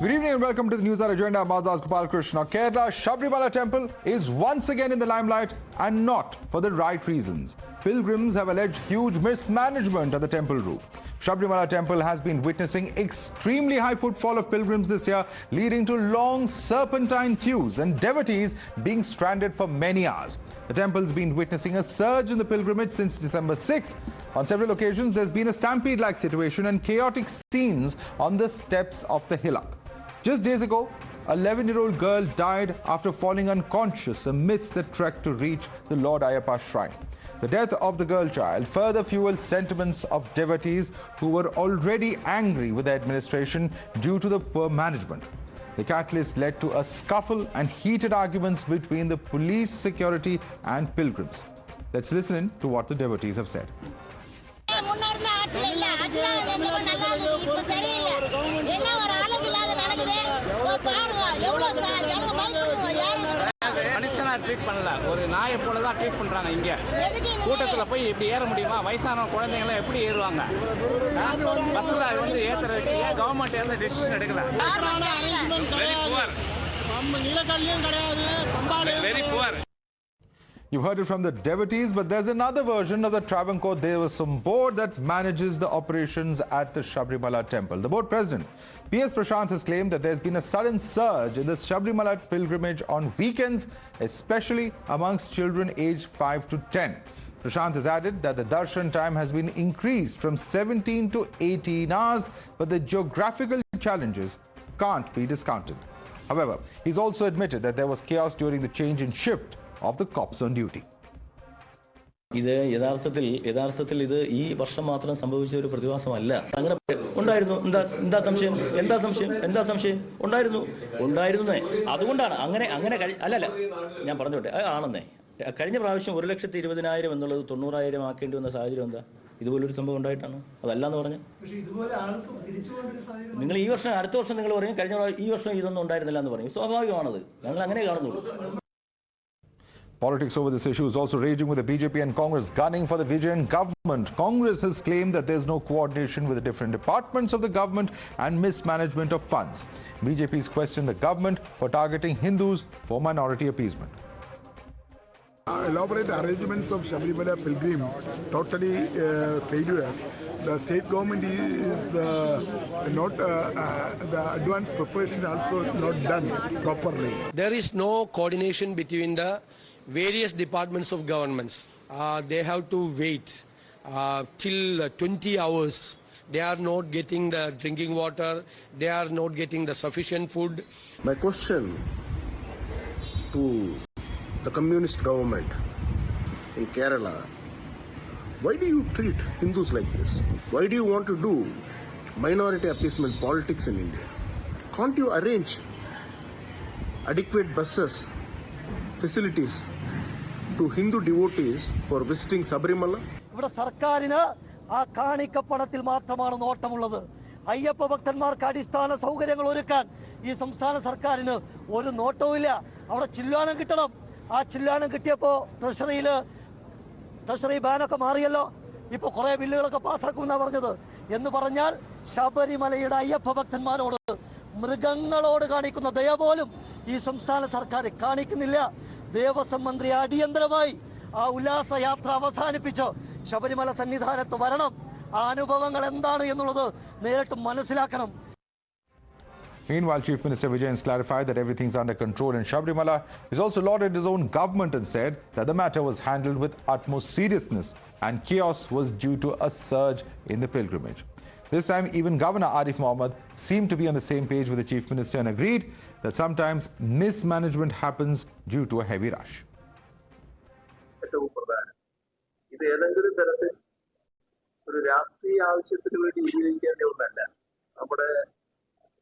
Good evening and welcome to the Newshour Agenda. Madhavdas Gopalakrishnan. Kerala Sabarimala Temple is once again in the limelight and not for the right reasons. Pilgrims have alleged huge mismanagement at the temple route. Sabarimala Temple has been witnessing extremely high footfall of pilgrims this year, leading to long serpentine queues and devotees being stranded for many hours. The temple's been witnessing a surge in the pilgrimage since December 6th. On several occasions, there's been a stampede-like situation and chaotic scenes on the steps of the hillock. Just days ago, a 11-year-old girl died after falling unconscious amidst the trek to reach the Lord Ayyappa shrine. The death of the girl child further fueled sentiments of devotees who were already angry with the administration due to the poor management. The catalyst led to a scuffle and heated arguments between the police, security and pilgrims. Let's listen in to what the devotees have said. Treat பண்ணல ஒரு நாயை போல தான் treat பண்றாங்க இங்க கூட்டத்துல போய் இப்படி ஏற முடியுமா வயசான குழந்தைங்க எப்படி ஏறுவாங்க பஸ்ல வந்து ஏத்துறதுக்கு ஏன் கவர்மெண்ட் எந்த டிசிஷன் எடுக்கல very poor You've heard it from the devotees, but there's another version of the Travancore Devaswam board that manages the operations at the Sabarimala temple. The board president, P.S. Prashant, has claimed that there's been a sudden surge in the Sabarimala pilgrimage on weekends, especially amongst children aged 5 to 10. Prashant has added that the darshan time has been increased from 17 to 18 hours, but the geographical challenges can't be discounted. However, he's also admitted that there was chaos during the change in shift of the cops on duty. ഇത് യഥാർത്ഥത്തിൽ ഇത് ഈ വർഷം മാത്രം സംഭവിച്ച ഒരു പ്രതിഭാസമല്ല. അങ്ങനെ ഉണ്ടായിരുന്നു. എന്താ സംശയം ഉണ്ടായിരുന്നേ. അതുകൊണ്ടാണ് അങ്ങനെ അല്ലല്ല ഞാൻ പറഞ്ഞോട്ടെ ആണെന്നേ. കഴിഞ്ഞ പ്രാവശ്യം 1,20,000 എന്നുള്ളത് 90,000 ആക്കേണ്ടി വന്ന സാഹചര്യം എന്താ? ഇതുപോലൊരു സംഭവം ഉണ്ടായിട്ടാണ് അതല്ലാന്ന് പറഞ്ഞു. നിങ്ങൾ ഈ വർഷം അടുത്ത വർഷം നിങ്ങൾ പറയും കഴിഞ്ഞ ഈ വർഷം ഇതൊന്നും ഉണ്ടായിരുന്നില്ല എന്ന് പറയും. സ്വാഭാവികമാണത്. ഞങ്ങൾ അങ്ങനെ കാണുന്നുള്ളൂ. Politics over this issue is also raging with the BJP and Congress gunning for the Vijayan government. Congress has claimed that there's no coordination with the different departments of the government and mismanagement of funds. BJP has questioned the government for targeting Hindus for minority appeasement. Elaborate arrangements of Sabarimala pilgrim totally failure. The state government is not the advanced preparation also is not done properly. There is no coordination between the various departments of governments. They have to wait till 20 hours. They are not getting the drinking water. They are not getting the sufficient food. My question to the communist government in Kerala, why do you treat Hindus like this? Why do you want to do minority appeasement politics in India? Can't you arrange adequate buses, facilities to Hindu devotees for visiting Sabarimala? ഇവിടെ സർക്കാരിന് ആ കാണിക്കപ്പണത്തിൽ മാത്രമാണ് നോട്ടമുള്ളത്. അയ്യപ്പ ഭക്തന്മാർക്ക് അടിസ്ഥാന സൗകര്യങ്ങൾ ഒരുക്കാൻ ഈ സംസ്ഥാന സർക്കാരിന് ഒരു നോട്ടവുമില്ല. അവിടെ ചില്ലാനം കിട്ടണം. ആ ചില്ലാനം കിട്ടിയപ്പോൾ ട്രഷറി ബാനൊക്കെ മാറിയല്ലോ. ഇപ്പോൾ കുറേ ബില്ലുകളൊക്കെ പാസ്സാക്കുമെന്നാണ് പറഞ്ഞത്. എന്ന് പറഞ്ഞാൽ ശബരിമലയുടെ അയ്യപ്പ ഭക്തന്മാരോട് മൃഗങ്ങളോട് കാണിക്കുന്ന ദയ പോലും ഈ സംസ്ഥാന സർക്കാർ കാണിക്കുന്നില്ല. ദേവസ്വം മന്ത്രി അടിയന്തരമായി ആ ഉല്ലാസയാത്ര അവസാനിപ്പിച്ച് ശബരിമല സന്നിധാനത്ത് വരണം. ആ അനുഭവങ്ങൾ എന്താണ് എന്നുള്ളത് നേരിട്ട് മനസ്സിലാക്കണം. Meanwhile, Chief Minister Vijayan has clarified that everything's under control in Sabarimala. He's also lauded his own government and said that the matter was handled with utmost seriousness and chaos was due to a surge in the pilgrimage. This time, even Governor Arif Mohammed seemed to be on the same page with the Chief Minister and agreed that sometimes mismanagement happens due to a heavy rush.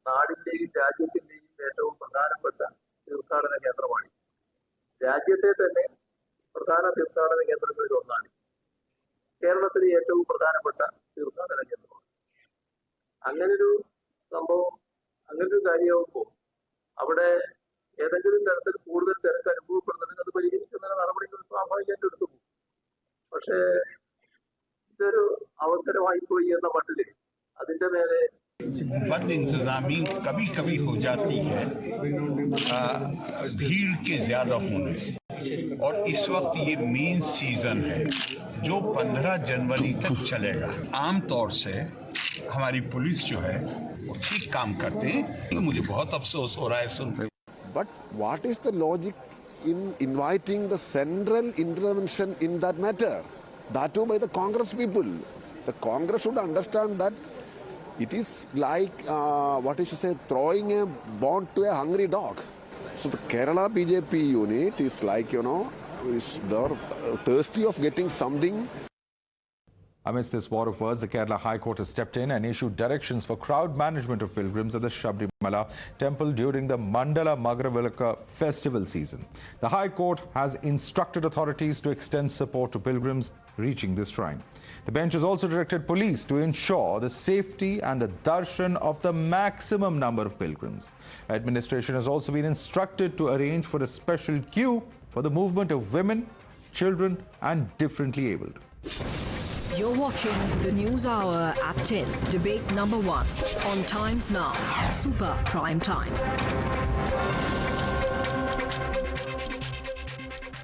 നാടിന്റെയും രാജ്യത്തിന്റെയും ഏറ്റവും പ്രധാനപ്പെട്ട തീർത്ഥാടന കേന്ദ്രമാണ്. രാജ്യത്തെ തന്നെ പ്രധാന തീർത്ഥാടന കേന്ദ്രങ്ങളിൽ ഒന്നാണ്. കേരളത്തിലെ ഏറ്റവും പ്രധാനപ്പെട്ട തീർത്ഥാടന കേന്ദ്രമാണ്. അങ്ങനൊരു സംഭവം, അങ്ങനൊരു കാര്യമാകുമ്പോൾ അവിടെ ഏതെങ്കിലും തരത്തിൽ കൂടുതൽ തിരക്ക് അനുഭവപ്പെടുന്നുണ്ടെങ്കിൽ അത് പരിഹരിക്കുന്നതിന് നടപടികൾ സ്വാഭാവികമായിട്ട് എടുത്തു പോകും. പക്ഷേ ഇതൊരു അവസരമായി പോയി എന്ന മട്ടില് അതിന്റെ മേലെ बद इंतजामी कभी कभी हो जाती है भीड़ के ज्यादा होने से, और इस वक्त ये मेन सीजन है जो 15 जनवरी तक चलेगा। आमतौर से हमारी पुलिस जो है वो ठीक काम करते हैं, मुझे बहुत अफसोस हो रहा है सुनकर। But what is the logic in inviting the central intervention in that matter? That too by the Congress people. The Congress should understand that it is like, throwing a bone to a hungry dog. So the Kerala BJP unit is like, they're thirsty of getting something. Amidst this war of words, the Kerala High Court has stepped in and issued directions for crowd management of pilgrims at the Sabarimala temple during the Mandala Magaravillaka festival season. The High Court has instructed authorities to extend support to pilgrims reaching this shrine. The bench has also directed police to ensure the safety and the darshan of the maximum number of pilgrims. Administration has also been instructed to arrange for a special queue for the movement of women, children and differently abled. You're watching the News Hour at 10, debate number 1 on Times Now, Super Prime Time.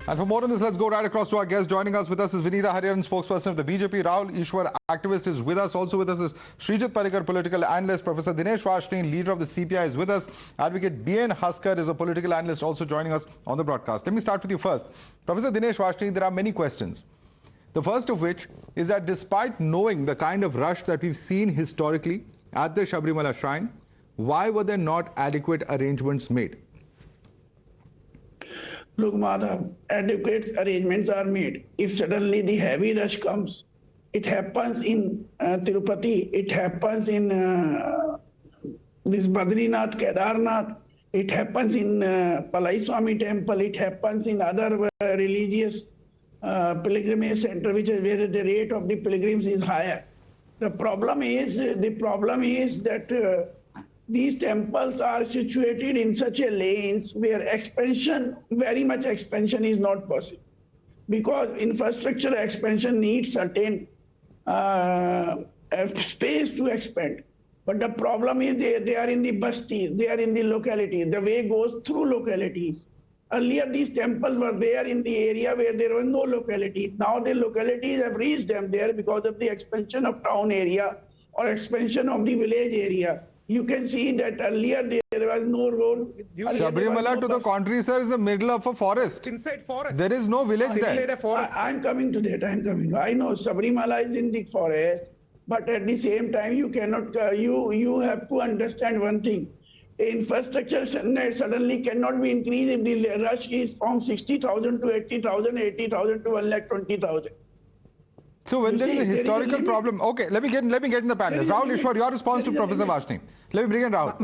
And for more on this, let's go right across to our guest. Joining us with us is Vineeta Hariharan, spokesperson of the BJP. Lord Ayyappa, activist, is with us. Also with us is Srijit Parikar, political analyst. Professor Dinesh Vashni, leader of the CPI, is with us. Advocate B.N. Haskar is a political analyst, also joining us on the broadcast. Let me start with you first. Professor Dinesh Vashni, there are many questions. The first of which is that despite knowing the kind of rush that we've seen historically at the Sabarimala shrine, why were there not adequate arrangements made? Look, Madhav, adequate arrangements are made. If suddenly the heavy rush comes, it happens in Tirupati, it happens in this Badrinath, Kedarnath, it happens in Palai Swami temple, it happens in other religious pilgrimage center, which is where the rate of the pilgrims is higher. The problem is that these temples are situated in such a lanes where expansion, very much expansion is not possible, because infrastructure expansion needs certain space to expand. But the problem is they are in the bastis, they are in the localities. The way goes through localities. Earlier, these temples were there in the area where there were no localities. Now the localities have reached them there because of the expansion of town area or expansion of the village area. You can see that earlier there was no road. Sabarimala, to the contrary, sir, is the middle of a forest. Inside forest. There is no village there. Inside a forest. I'm coming to that. I know Sabarimala is in the forest, but at the same time, you cannot. You have to understand one thing. Infrastructure suddenly cannot be increased if the rush is from 60,000 to 80,000, 80,000 to 1,20,000. So when there is a historical problem, okay, let me get in the panelists. Rahul Ishwar, your response to Professor Vashni. Let me bring in Rahul.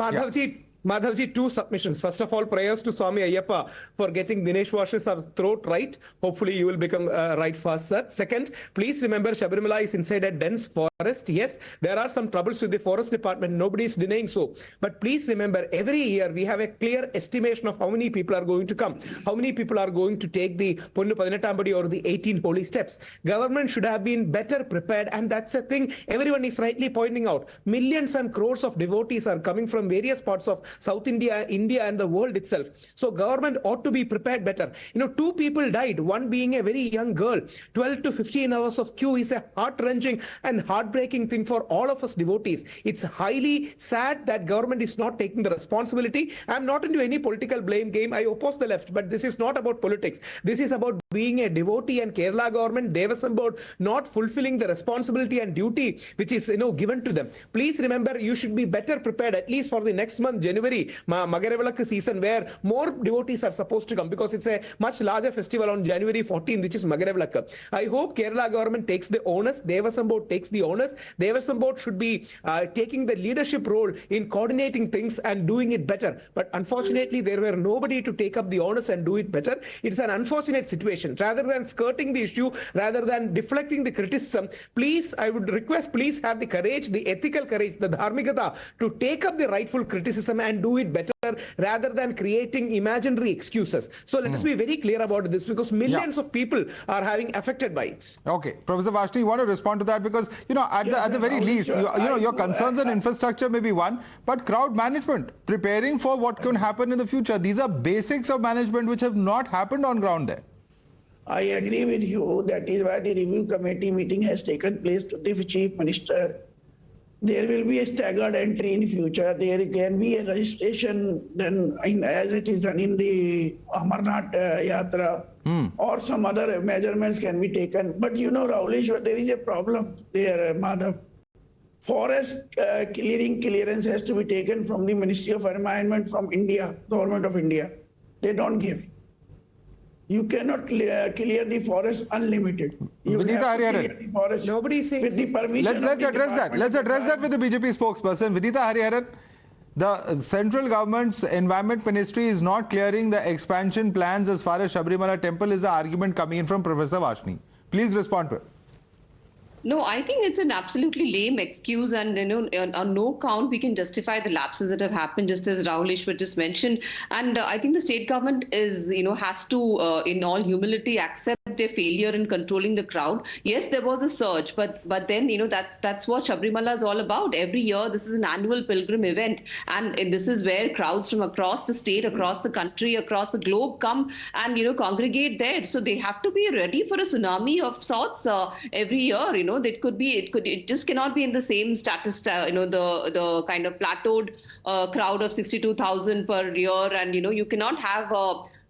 Madhavji, two submissions. First of all, prayers to Swami Ayyappa for getting Dinesh Vashni's throat right. Hopefully you will become right fast, sir. Second, please remember Sabarimala is inside a dense forest. Yes, there are some troubles with the forest department. Nobody is denying so. But please remember, every year we have a clear estimation of how many people are going to come. How many people are going to take the Ponnu Padinetambadi or the 18 holy steps. Government should have been better prepared, and that's a thing everyone is rightly pointing out. Millions and crores of devotees are coming from various parts of South India, India and the world itself. So government ought to be prepared better. 2 people died, one being a very young girl. 12 to 15 hours of queue is a heart-wrenching and heartbreaking thing for all of us devotees. It's highly sad that government is not taking the responsibility. I'm not into any political blame game. I oppose the left, but this is not about politics. This is about being a devotee and Kerala government, Devasam board, not fulfilling the responsibility and duty which is given to them. Please remember, you should be better prepared at least for the next month, January, Magaravillaka season, where more devotees are supposed to come, because it's a much larger festival on January 14, which is Magaravillaka. I hope Kerala government takes the onus, Devasam board takes the onus. Devasam board should be taking the leadership role in coordinating things and doing it better. But unfortunately, there were nobody to take up the onus and do it better. It's an unfortunate situation. Rather than skirting the issue, rather than deflecting the criticism, please, I would request, please have the courage, the ethical courage, the dharmikata to take up the rightful criticism and and do it better rather than creating imaginary excuses. So let us be very clear about this, because millions of people are having affected by it. Okay, Professor Vashni, you want to respond to that, because at the very least, your concerns on infrastructure may be one, but crowd management, preparing for what can happen in the future, these are basics of management which have not happened on ground there. I agree with you. That is why the review committee meeting has taken place to the Chief Minister. There will be a staggered entry in future. There can be a registration done as it is done in the Amarnath Yatra, or some other measurements can be taken. But Rahuleshwar, there is a problem there, Madhav. Forest clearance has to be taken from the Ministry of Environment from India, Government of India. They don't give. You cannot clear the forest unlimited. Vineeta Hariharan. Nobody says let's address that. Let's address that with the BJP spokesperson. Vineeta Hariharan, the central government's environment ministry is not clearing the expansion plans as far as Sabarimala temple is the argument coming in from Professor Vashni. Please respond to it. No, I think it's an absolutely lame excuse, and on no count we can justify the lapses that have happened, just as Rahuleshwar just mentioned. And I think the state government is, has to, in all humility, accept their failure in controlling the crowd. Yes, there was a surge, but then that's what Sabarimala is all about. Every year, this is an annual pilgrim event, and this is where crowds from across the state, across the country, across the globe come and congregate there. So they have to be ready for a tsunami of sorts every year. It just cannot be in the same status, the kind of plateaued crowd of 62,000 per year, and you cannot have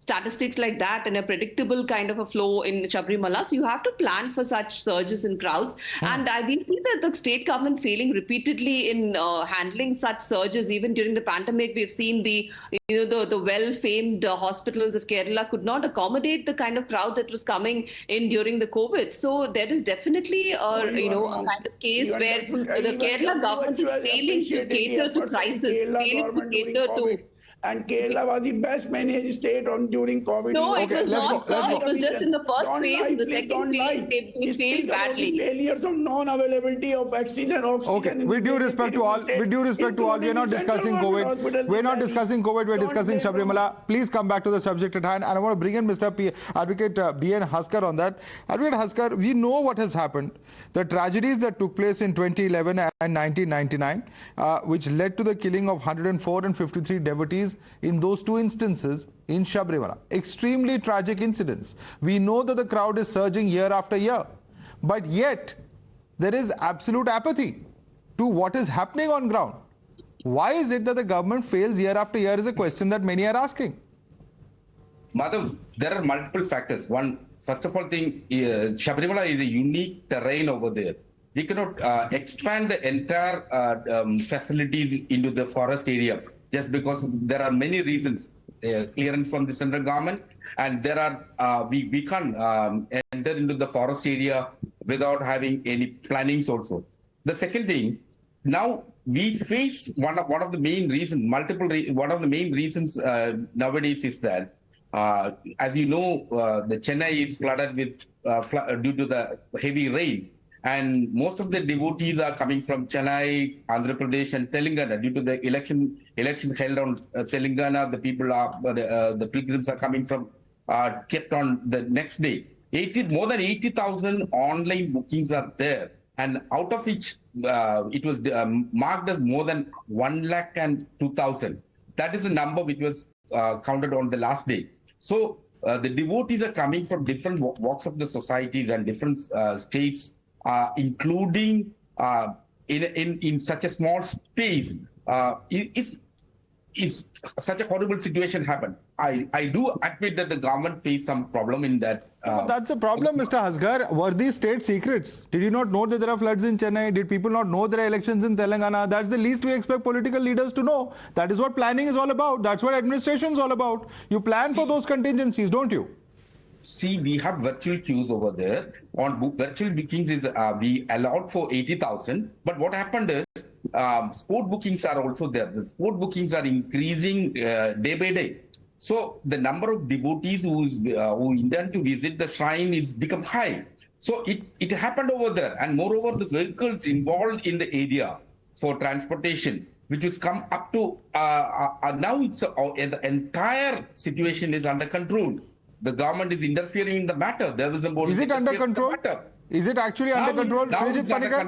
statistics like that and a predictable kind of a flow in Sabarimala. So you have to plan for such surges in crowds. And we see that the state government failing repeatedly in handling such surges. Even during the pandemic, we've seen the well-famed hospitals of Kerala could not accommodate the kind of crowd that was coming in during the COVID. So there is definitely a kind of case where the Kerala government is failing to cater to crisis, failing to cater to. And Kerala was the best managed state during COVID. No, it was not, sir. It was just in the first phase. In the second phase, they failed badly. Failures of non-availability of oxygen. Okay, with due respect to all, we are not discussing COVID. We're not discussing COVID. We're discussing Sabarimala. Please come back to the subject at hand. And I want to bring in Mr. Advocate B.N. Haskar on that. Advocate Haskar, we know what has happened. The tragedies that took place in 2011 and 1999, which led to the killing of 104 and 53 devotees in those two instances in Sabarimala. Extremely tragic incidents. We know that the crowd is surging year after year, but yet there is absolute apathy to what is happening on ground. Why is it that the government fails year after year is a question that many are asking. Madhav, there are multiple factors. First of all, Sabarimala is a unique terrain over there. We cannot expand the entire facilities into the forest area just because there are many reasons. Clearance from the central government, and there are we can't enter into the forest area without having any plannings also. The second thing, now we face one of the main reasons, one of the main reasons nowadays is that as you know, the Chennai is flooded with due to the heavy rain. And most of the devotees are coming from Chennai, Andhra Pradesh, and Telangana. Due to the election held on Telangana, the people are the pilgrims are coming from kept on the next day. More than 80,000 online bookings are there, and out of which it was marked as more than 102,000. That is the number which was counted on the last day. So the devotees are coming from different walks of the societies and different states. Including in such a small space, is such a horrible situation happened. I do admit that the government faced some problem in that. But that's a problem, Mr. Haskar. Were these state secrets? Did you not know that there are floods in Chennai? Did people not know there are elections in Telangana? That's the least we expect political leaders to know. That is what planning is all about. That's what administration is all about. You plan for those contingencies, don't you? See, we have virtual queues over there. On virtual bookings, we allowed for 80,000. But what happened is, sport bookings are also there. The sport bookings are increasing day by day. So the number of devotees who intend to visit the shrine is become high. So it happened over there. And moreover, the vehicles involved in the area for transportation, which has come up to now it's the entire situation is under control. The government is interfering in the matter. There is a board. Is it under control? Is it actually under control? Srijit Panikar,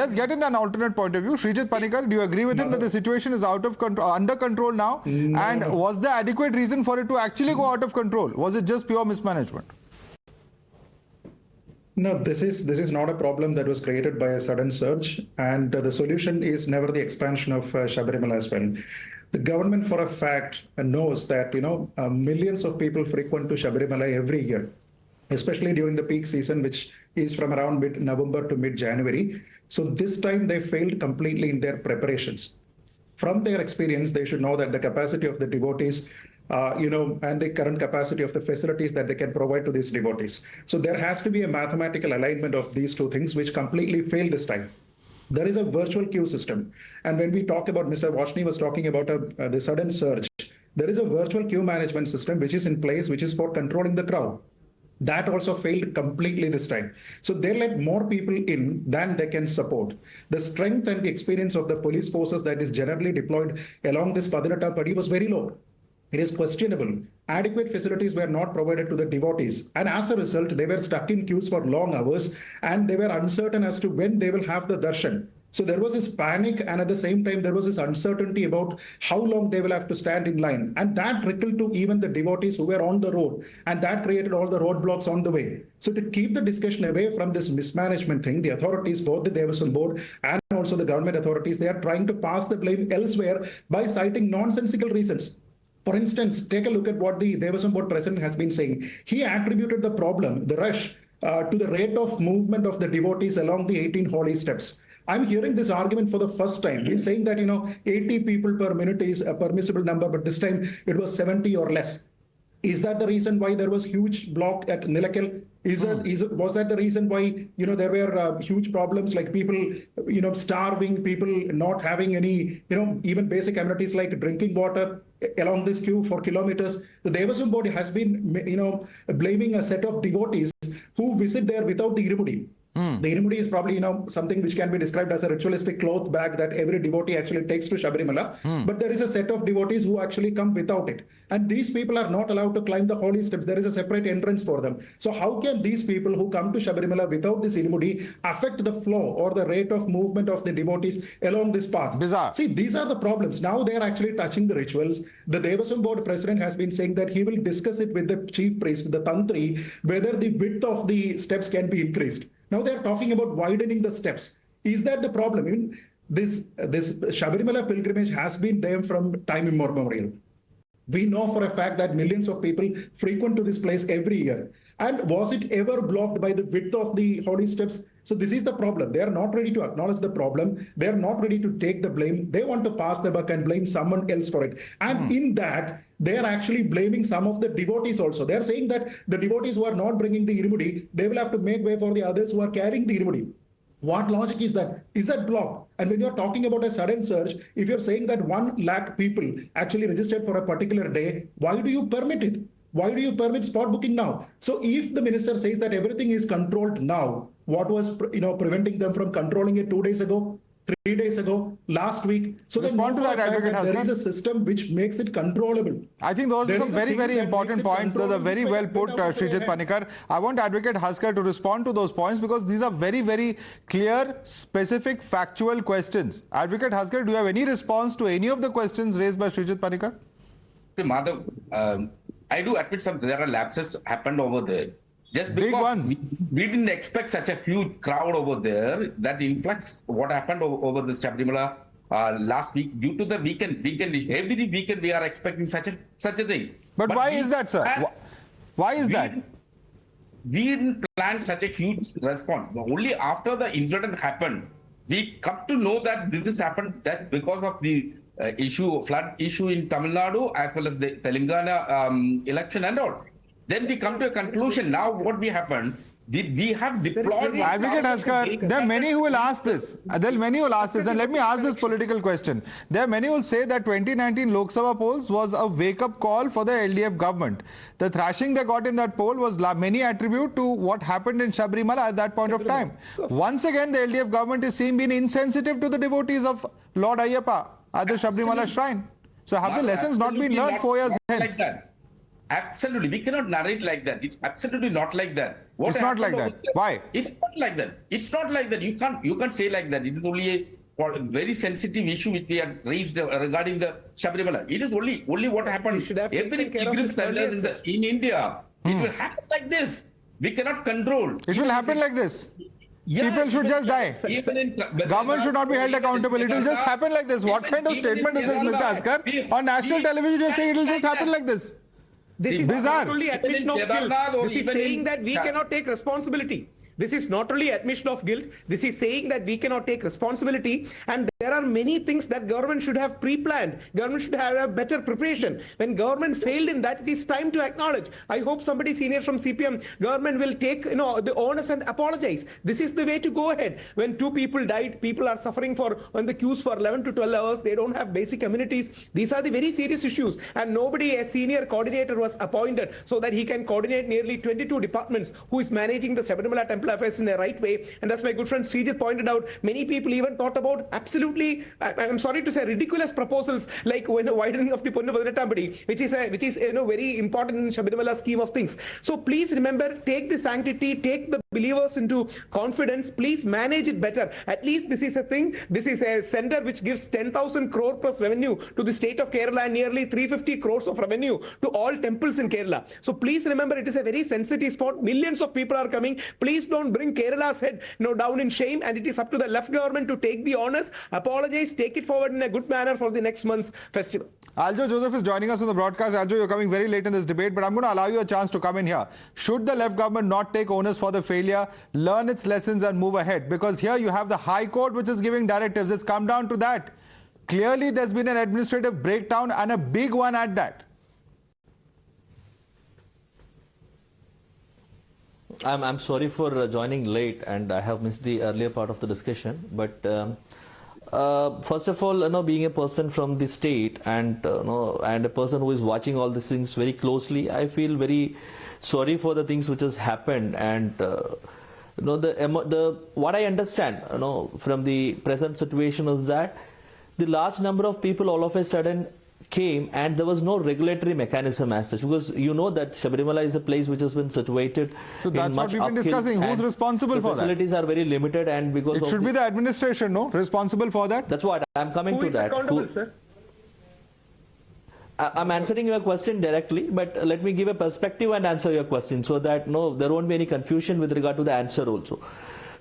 let's get in an alternate point of view. Srijit Panikar, do you agree with him that the situation is out of control, under control now? No. And was there adequate reason for it to actually go out of control? Was it just pure mismanagement? No, this is not a problem that was created by a sudden surge, and the solution is never the expansion of Sabarimala as well. The government, for a fact, knows that millions of people frequent to Sabarimala every year, especially during the peak season, which is from around mid-November to mid-January. So this time they failed completely in their preparations. From their experience, they should know that the capacity of the devotees and the current capacity of the facilities that they can provide to these devotees. So there has to be a mathematical alignment of these two things, which completely failed this time. There is a virtual queue system. And when we talk about, Mr. Vashni was talking about the sudden surge, there is a virtual queue management system which is in place, which is for controlling the crowd. That also failed completely this time. So they let more people in than they can support. The strength and the experience of the police forces that is generally deployed along this Padinata Padi was very low. It is questionable. Adequate facilities were not provided to the devotees. And as a result, they were stuck in queues for long hours and they were uncertain as to when they will have the darshan. So there was this panic, and at the same time, there was this uncertainty about how long they will have to stand in line. And that trickled to even the devotees who were on the road. And that created all the roadblocks on the way. So to keep the discussion away from this mismanagement thing, the authorities, both the Devaswam board and also the government authorities, they are trying to pass the blame elsewhere by citing nonsensical reasons. For instance, take a look at what the Devaswam board president has been saying. He attributed the problem, the rush, to the rate of movement of the devotees along the 18 holy steps. I'm hearing this argument for the first time. He's saying that, 80 people per minute is a permissible number, but this time it was 70 or less. Is that the reason why there was huge block at Nilakal? Was that the reason why, there were huge problems like people, starving, people not having any, even basic amenities like drinking water along this queue for kilometers? The Devaswam board has been, blaming a set of devotees who visit there without the irumudi. The irumudi is probably, something which can be described as a ritualistic cloth bag that every devotee actually takes to Sabarimala. But there is a set of devotees who actually come without it. And these people are not allowed to climb the holy steps. There is a separate entrance for them. So how can these people who come to Sabarimala without this irumudi affect the flow or the rate of movement of the devotees along this path? Bizarre. See, these are the problems. Now they are actually touching the rituals. The Devaswam board president has been saying that he will discuss it with the chief priest, the tantri, whether the width of the steps can be increased. Now they're talking about widening the steps. Is that the problem? I mean, this Sabarimala pilgrimage has been there from time immemorial. We know for a fact that millions of people frequent to this place every year. And was it ever blocked by the width of the holy steps? So this is the problem. They are not ready to acknowledge the problem. They are not ready to take the blame. They want to pass the buck and blame someone else for it. And in that, they are actually blaming some of the devotees also. They are saying that the devotees who are not bringing the irumudi, they will have to make way for the others who are carrying the irumudi. What logic is that? Is that blocked? And when you're talking about a sudden surge, if you're saying that 1 lakh people actually registered for a particular day, why do you permit it? Why do you permit spot booking now? So if the minister says that everything is controlled now, what was preventing them from controlling it 2 days ago, 3 days ago, last week? So respond to that, Advocate Haskar. There is a system which makes it controllable. I think those are some very, very important points. Those are very well put, Srijit Panikar. I want Advocate Haskar to respond to those points because these are very, very clear, specific, factual questions. Advocate Haskar, do you have any response to any of the questions raised by Srijit Panikar? Madhav, I do admit there are lapses happened over there. Just because we didn't expect such a huge crowd over there, that influx, what happened over the Sabarimala last week, due to the weekend, every weekend we are expecting such a things. But why is that, sir? Why is that? We didn't plan such a huge response. But only after the incident happened, we come to know that this has happened. That's because of the flood issue in Tamil Nadu as well as the Telangana election and all. Then we come to a conclusion. Now what we happened, We have deployed. Advocate Haskar, there are many who will ask this. There are many who will ask this, and let me ask this political question. There are many who will say that 2019 Lok Sabha polls was a wake-up call for the LDF government. The thrashing they got in that poll was many attribute to what happened in Sabarimala at that point of time. Once again, the LDF government is seen being insensitive to the devotees of Lord Ayyappa at the Sabarimala shrine. So have the lessons not been learned 4 years hence? Absolutely, we cannot narrate like that. It's absolutely not like that. It's not like that. Why? It's not like that. It's not like that. You can't say like that. It is only a very sensitive issue which we had raised regarding the Sabarimala. It is only what happened. Every pilgrim center in India, it will happen like this. We cannot control. It will happen like this. People should just die. Government should not be held accountable. It will just happen like this. What kind of statement is this, Mr. Haskar? On national television, you are saying it will just happen like this. This is not only admission of guilt. This is saying that we cannot take responsibility. This is not only admission of guilt. This is saying that we cannot take responsibility. And there are many things that government should have pre-planned. Government should have a better preparation. When government failed in that, it is time to acknowledge. I hope somebody senior from CPM, government will take the onus and apologize. This is the way to go ahead. When 2 people died, people are suffering on the queues for 11 to 12 hours. They don't have basic amenities. These are the very serious issues. And nobody, a senior coordinator was appointed so that he can coordinate nearly 22 departments who is managing the Sabarimala temple affairs in a right way. And as my good friend Srijit pointed out, many people even thought about absolutely, I'm sorry to say, ridiculous proposals like widening of the Ponnu Vadanattambadi, which is very important in Sabarimala scheme of things. So please remember, take the sanctity, take the believers into confidence. Please manage it better. At least this is a thing. This is a center which gives 10,000 crore plus revenue to the state of Kerala and nearly 350 crores of revenue to all temples in Kerala. So please remember, it is a very sensitive spot. Millions of people are coming. Please don't bring Kerala's head down in shame, and it is up to the left government to take the honors, apologize, take it forward in a good manner for the next month's festival. Aljo Joseph is joining us on the broadcast. Aljo, you're coming very late in this debate, but I'm going to allow you a chance to come in here. Should the left government not take onus for the failure, learn its lessons and move ahead? Because here you have the High Court which is giving directives. It's come down to that. Clearly there's been an administrative breakdown, and a big one at that. I'm sorry for joining late, and I have missed the earlier part of the discussion. But first of all, being a person from the state and and a person who is watching all these things very closely, I feel very sorry for the things which has happened. And what I understand, from the present situation is that the large number of people all of a sudden came, and there was no regulatory mechanism as such, because that Sabarimala is a place which has been situated. So that's what we've been discussing. Who's responsible for that? The facilities are very limited, and because it should be the administration, responsible for that. That's what I'm coming to. That. Accountable, sir? I'm answering your question directly, but let me give a perspective and answer your question so that there won't be any confusion with regard to the answer also.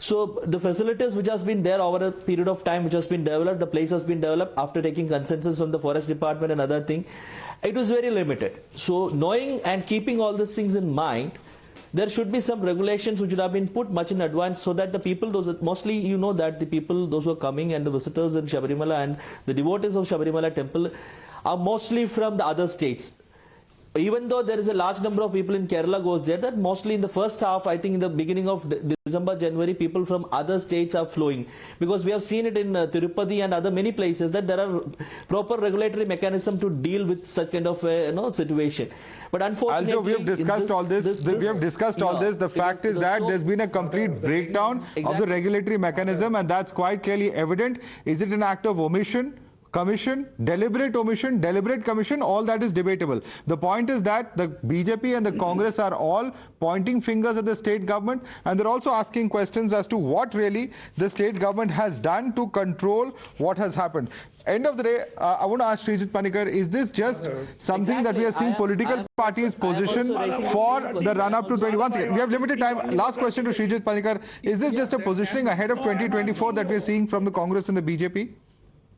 So the facilities which has been there over a period of time, which has been developed, the place has been developed after taking consensus from the forest department and other thing, it was very limited. So knowing and keeping all these things in mind, there should be some regulations which would have been put much in advance, so that the people, mostly that the people, those who are coming and the visitors in Sabarimala and the devotees of Sabarimala temple are mostly from the other states. Even though there is a large number of people in Kerala goes there, that mostly in the first half, I think in the beginning of December, January, people from other states are flowing. Because we have seen it in Tirupati and other many places that there are proper regulatory mechanism to deal with such kind of situation. But unfortunately, Aljo, we have discussed all this. We have discussed all this. The fact is that there's been a complete breakdown of the regulatory mechanism, and that's quite clearly evident. Is it an act of omission? Commission, deliberate omission, deliberate commission, all that is debatable. The point is that the BJP and the Congress are all pointing fingers at the state government, and they're also asking questions as to what really the state government has done to control what has happened. End of the day, I want to ask Srijit Panikar, is this just something that we are seeing political parties position for the run-up to 21? We have limited time. Last question to Srijit Panikar. Is this just a positioning ahead of 2024 that we are seeing from the Congress and the BJP?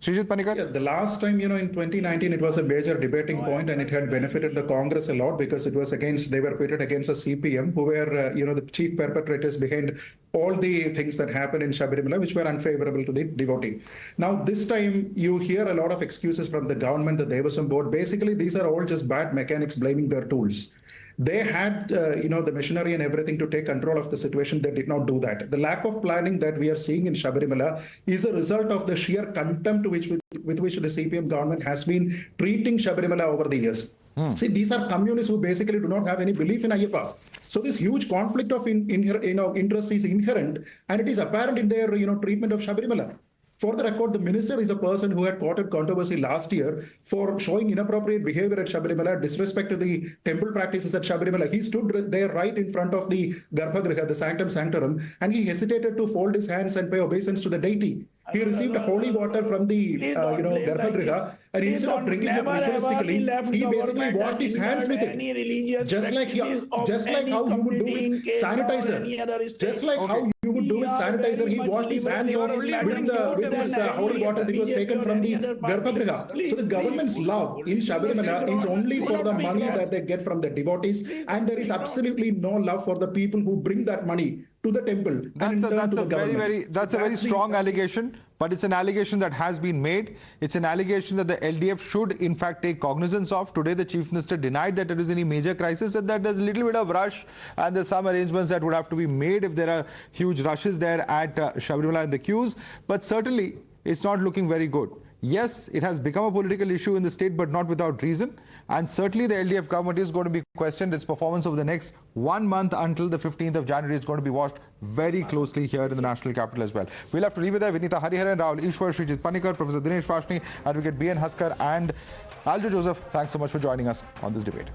Srijit Panikar? Yeah, the last time, in 2019, it was a major debating point, and it had benefited the Congress a lot because it was they were pitted against the CPM, who were, the chief perpetrators behind all the things that happened in Sabarimala, which were unfavorable to the devotee. Now, this time, you hear a lot of excuses from the government, the Devasam board. Basically, these are all just bad mechanics blaming their tools. They had, the machinery and everything to take control of the situation. They did not do that. The lack of planning that we are seeing in Sabarimala is a result of the sheer contempt with which the CPM government has been treating Sabarimala over the years. See, these are communists who basically do not have any belief in Ayyappa. So this huge conflict of interest is inherent, and it is apparent in their treatment of Sabarimala. For the record, the minister is a person who had caught controversy last year for showing inappropriate behavior at Sabarimala, disrespect to the temple practices at Sabarimala. He stood there right in front of the Garbhagriha, the sanctum sanctorum, and he hesitated to fold his hands and pay obeisance to the deity. He received holy water from the Garbhagriha, and instead of drinking it ritualistically, he basically washed his hands with it. Just like how you would do with sanitizer. Just like how you would do with sanitizer, he washed his hands with this holy water that was taken from the Garbhagriha. So the government's love in Sabarimala is only for the money that they get from the devotees, and there is absolutely no love for the people who bring that money to the temple. That's a very strong allegation, but it's an allegation that has been made. It's an allegation that the LDF should in fact take cognizance of. Today the Chief Minister denied that there is any major crisis and that there's a little bit of rush and there's some arrangements that would have to be made if there are huge rushes there at Sabarimala in the queues. But certainly it's not looking very good. Yes, it has become a political issue in the state, but not without reason. And certainly the LDF government is going to be questioned. Its performance over the next 1 month until the 15th of January is going to be watched very closely here in the national capital as well. We'll have to leave it there. Vineeta Hariharan, Rahul Ishwar, Srijit Panikar, Professor Dinesh Vashni, Advocate B.N. Haskar and Aljo Joseph, thanks so much for joining us on this debate.